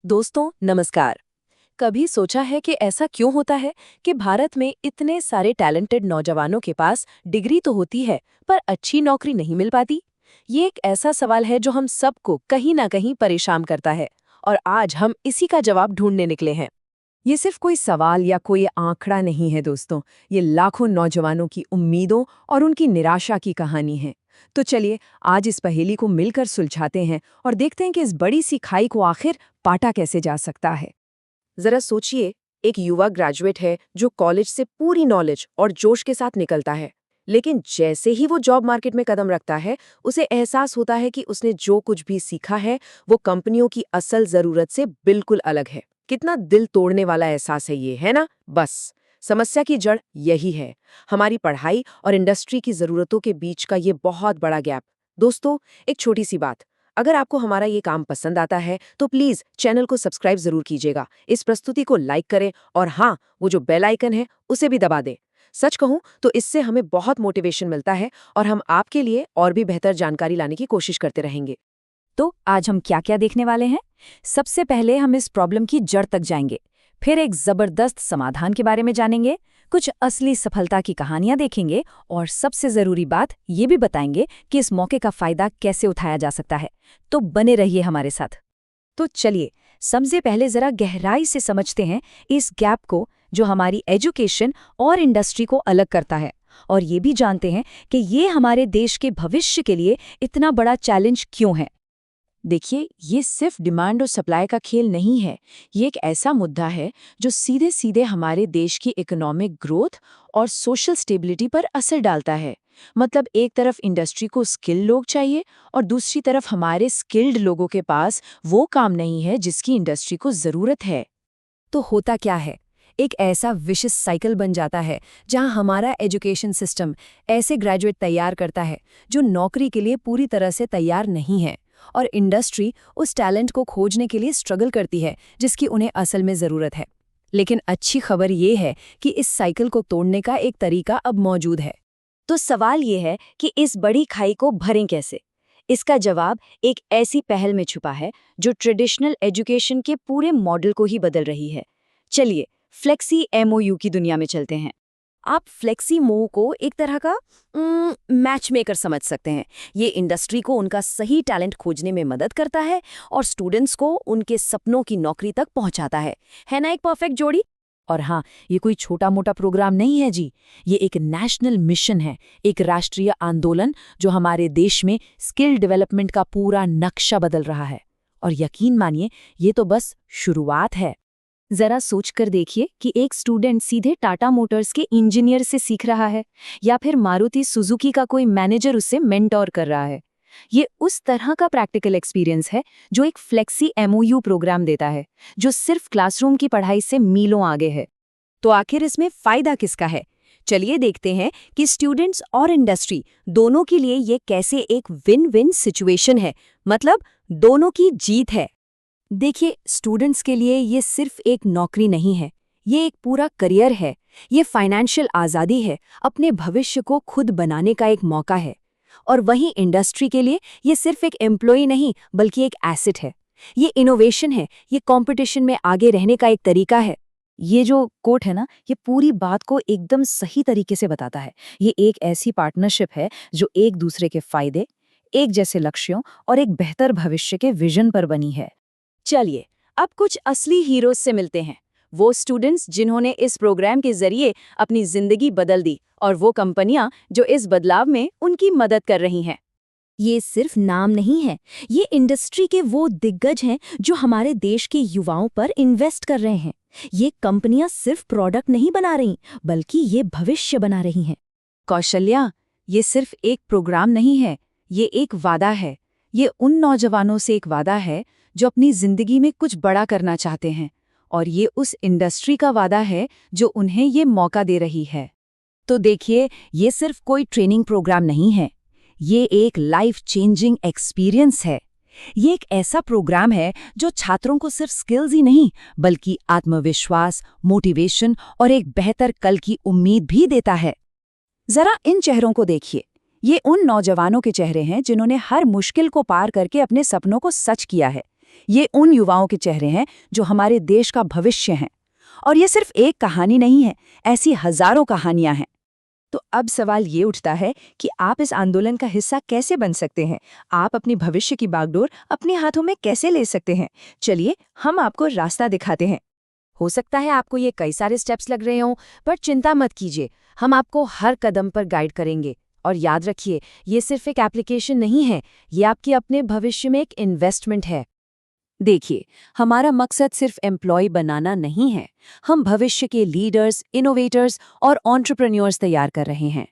दोस्तों नमस्कार। कभी सोचा है कि ऐसा क्यों होता है कि भारत में इतने सारे टैलेंटेड नौजवानों के पास डिग्री तो होती है पर अच्छी नौकरी नहीं मिल पाती। ये एक ऐसा सवाल है जो हम सबको कहीं ना कहीं परेशान करता है और आज हम इसी का जवाब ढूंढने निकले हैं। ये सिर्फ कोई सवाल या कोई आंकड़ा नहीं है दोस्तों, ये लाखों नौजवानों की उम्मीदों और उनकी निराशा की कहानी है। तो चलिए आज इस पहेली को मिलकर सुलझाते हैं और देखते हैं कि इस बड़ी सी खाई को आखिर पाटा कैसे जा सकता है। जरा सोचिए, एक युवा ग्रेजुएट है जो कॉलेज से पूरी नॉलेज और जोश के साथ निकलता है, लेकिन जैसे ही वो जॉब मार्केट में कदम रखता है उसे एहसास होता है कि उसने जो कुछ भी सीखा है वो कंपनियों की असल जरूरत से बिल्कुल अलग है। कितना दिल तोड़ने वाला एहसास है ये, है ना? बस समस्या की जड़ यही है, हमारी पढ़ाई और इंडस्ट्री की जरूरतों के बीच का ये बहुत बड़ा गैप। दोस्तों, एक छोटी सी बात, अगर आपको हमारा ये काम पसंद आता है तो प्लीज चैनल को सब्सक्राइब जरूर कीजिएगा, इस प्रस्तुति को लाइक करें और हाँ, वो जो बेल आइकन है उसे भी दबा दें। सच कहूं तो इससे हमें बहुत मोटिवेशन मिलता है और हम आपके लिए और भी बेहतर जानकारी लाने की कोशिश करते रहेंगे। तो आज हम क्या क्या देखने वाले हैं? सबसे पहले हम इस प्रॉब्लम की जड़ तक जाएंगे, फिर एक जबरदस्त समाधान के बारे में जानेंगे, कुछ असली सफलता की कहानियां देखेंगे और सबसे जरूरी बात ये भी बताएंगे कि इस मौके का फायदा कैसे उठाया जा सकता है। तो बने रहिए हमारे साथ। तो चलिए सबसे पहले जरा गहराई से समझते हैं इस गैप को जो हमारी एजुकेशन और इंडस्ट्री को अलग करता है, और ये भी जानते हैं कि ये हमारे देश के भविष्य के लिए इतना बड़ा चैलेंज क्यों है। देखिए, ये सिर्फ डिमांड और सप्लाई का खेल नहीं है, ये एक ऐसा मुद्दा है जो सीधे सीधे हमारे देश की इकोनॉमिक ग्रोथ और सोशल स्टेबिलिटी पर असर डालता है। मतलब एक तरफ इंडस्ट्री को स्किल्ड लोग चाहिए और दूसरी तरफ हमारे स्किल्ड लोगों के पास वो काम नहीं है जिसकी इंडस्ट्री को ज़रूरत है। तो होता क्या है? एक ऐसा विशिष्ट साइकिल बन जाता है जहां हमारा एजुकेशन सिस्टम ऐसे ग्रेजुएट तैयार करता है जो नौकरी के लिए पूरी तरह से तैयार नहीं है, और इंडस्ट्री उस टैलेंट को खोजने के लिए स्ट्रगल करती है जिसकी उन्हें असल में ज़रूरत है। लेकिन अच्छी खबर ये है कि इस साइकिल को तोड़ने का एक तरीका अब मौजूद है। तो सवाल ये है कि इस बड़ी खाई को भरें कैसे? इसका जवाब एक ऐसी पहल में छुपा है जो ट्रेडिशनल एजुकेशन के पूरे मॉडल को ही बदल रही है। चलिए फ्लेक्सी एमओयू की दुनिया में चलते हैं। आप फ्लेक्सी मो को एक तरह का मैच मेकर समझ सकते हैं। ये इंडस्ट्री को उनका सही टैलेंट खोजने में मदद करता है और स्टूडेंट्स को उनके सपनों की नौकरी तक पहुंचाता है ना एक परफेक्ट जोड़ी? और हाँ, ये कोई छोटा मोटा प्रोग्राम नहीं है जी, ये एक नेशनल मिशन है, एक राष्ट्रीय आंदोलन जो हमारे देश में स्किल डेवलपमेंट का पूरा नक्शा बदल रहा है। और यकीन मानिए, ये तो बस शुरुआत है। जरा सोच कर देखिए कि एक स्टूडेंट सीधे टाटा मोटर्स के इंजीनियर से सीख रहा है या फिर मारुति सुजुकी का कोई मैनेजर उससे मेंटोर कर रहा है। ये उस तरह का प्रैक्टिकल एक्सपीरियंस है जो एक फ्लेक्सी एमओयू प्रोग्राम देता है, जो सिर्फ क्लासरूम की पढ़ाई से मीलों आगे है। तो आखिर इसमें फायदा किसका है? चलिए देखते हैं कि स्टूडेंट्स और इंडस्ट्री दोनों के लिए ये कैसे एक विन विन सिचुएशन है, मतलब दोनों की जीत है। देखिए, स्टूडेंट्स के लिए ये सिर्फ एक नौकरी नहीं है, ये एक पूरा करियर है, ये फाइनेंशियल आज़ादी है, अपने भविष्य को खुद बनाने का एक मौका है। और वहीं इंडस्ट्री के लिए ये सिर्फ एक एम्प्लॉय नहीं बल्कि एक एसेट है, ये इनोवेशन है, ये कंपटीशन में आगे रहने का एक तरीका है। ये जो कोट है ना, ये पूरी बात को एकदम सही तरीके से बताता है। ये एक ऐसी पार्टनरशिप है जो एक दूसरे के फायदे, एक जैसे लक्ष्यों और एक बेहतर भविष्य के विजन पर बनी है। चलिए अब कुछ असली हीरोज से मिलते हैं, वो स्टूडेंट्स जिन्होंने इस प्रोग्राम के जरिए अपनी जिंदगी बदल दी और वो कंपनियां जो इस बदलाव में उनकी मदद कर रही हैं। ये सिर्फ नाम नहीं है, ये इंडस्ट्री के वो दिग्गज हैं जो हमारे देश के युवाओं पर इन्वेस्ट कर रहे हैं। ये कंपनियां सिर्फ प्रोडक्ट नहीं बना रही बल्कि ये भविष्य बना रही हैं। कौशल्या, ये सिर्फ एक प्रोग्राम नहीं है, ये एक वादा है। ये उन नौजवानों से एक वादा है जो अपनी जिंदगी में कुछ बड़ा करना चाहते हैं, और ये उस इंडस्ट्री का वादा है जो उन्हें ये मौका दे रही है। तो देखिए, ये सिर्फ कोई ट्रेनिंग प्रोग्राम नहीं है, ये एक लाइफ चेंजिंग एक्सपीरियंस है। ये एक ऐसा प्रोग्राम है जो छात्रों को सिर्फ स्किल्स ही नहीं बल्कि आत्मविश्वास, मोटिवेशन और एक बेहतर कल की उम्मीद भी देता है। जरा इन चेहरों को देखिए, ये उन नौजवानों के चेहरे हैं जिन्होंने हर मुश्किल को पार करके अपने सपनों को सच किया है। ये उन युवाओं के चेहरे हैं जो हमारे देश का भविष्य हैं। और ये सिर्फ एक कहानी नहीं है, ऐसी हजारों कहानियां हैं। तो अब सवाल ये उठता है कि आप इस आंदोलन का हिस्सा कैसे बन सकते हैं? आप अपनी भविष्य की बागडोर अपने हाथों में कैसे ले सकते हैं? चलिए, हम आपको रास्ता दिखाते हैं। हो सकता है आपको ये कई सारे स्टेप्स लग रहे हों, पर चिंता मत कीजिए, हम आपको हर कदम पर गाइड करेंगे। और याद रखिए, ये सिर्फ एक एप्लीकेशन नहीं है, ये आपके अपने भविष्य में एक इन्वेस्टमेंट है। देखिए, हमारा मकसद सिर्फ एम्प्लॉय बनाना नहीं है। हम भविष्य के लीडर्स, इनोवेटर्स और एंटरप्रेन्योर्स तैयार कर रहे हैं।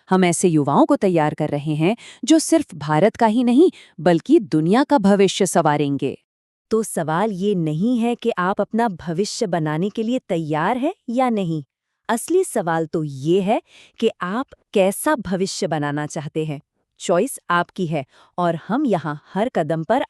हम ऐसे युवाओं को तैयार कर रहे हैं जो सिर्फ भारत का ही नहीं, बल्कि दुनिया का भविष्य संवारेंगे। तो सवाल ये नहीं है कि आप अपना भविष्य बनाने के लिए तैयार हैं या नहीं। असली सवाल तो ये है कि आप कैसा भविष्य बनाना चाहते हैं। चॉइस आपकी है और हम यहाँ हर कदम पर